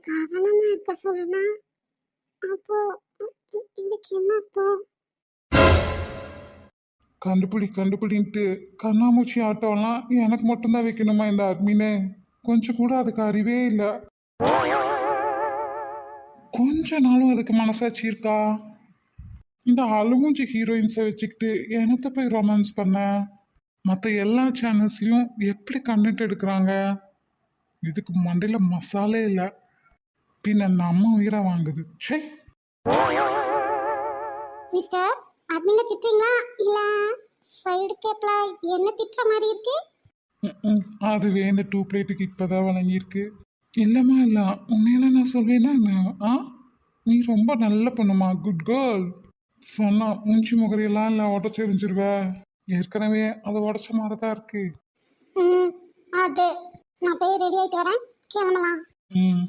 கவனமா இருக்க சொல்லுனா அப்போ இதுக்கு என்ன அர்த்தம்? கண்டுபிடின்ட்டு கண்ணாமூச்சி ஆட்டம்லாம் எனக்கு மட்டும்தான் வைக்கணுமா இந்த அட்மினு? கொஞ்சம் கூட அதுக்கு அறிவே இல்லை. கொஞ்ச நாளும் அதுக்கு மனசாட்சி இருக்கா? இந்த அழுமூஞ்சி ஹீரோயின்ஸை வச்சுக்கிட்டு என்னத்த போய் ரொமான்ஸ் பண்ண? மற்ற எல்லா சேனல்ஸ்லையும் எப்படி கண்டென்ட் எடுக்கிறாங்க? இதுக்கு மண்டையில் மசாலே இல்லை. பின்ன நம்ம உயிரை வாங்குது. சே, மிஸ்டர், அட்மினை திட்டுறீங்களா இல்ல சைடு கேப்ல என்ன திட்டுற மாதிரி இருக்கு? அதுவே இந்த 2 பிளேட்டுக்கு இப்போதான் வழங்கியிருக்கு. இல்லைம்மா இல்லை, உண்மையெல்லாம் நான் சொல்வேன்னா என்ன? நீ ரொம்ப நல்ல பொண்ணுமா, குட் கேர்ள். சொன்னா மூஞ்சி முகரையெல்லாம் இல்லை உடச்சி எரிஞ்சிருவ. ஏற்கனவே அதை உடச்ச மாதிரி தான் இருக்கு. அது நான் போய் ரெடி ஆயிட்டு வரேன், கிளம்பலாம். ம்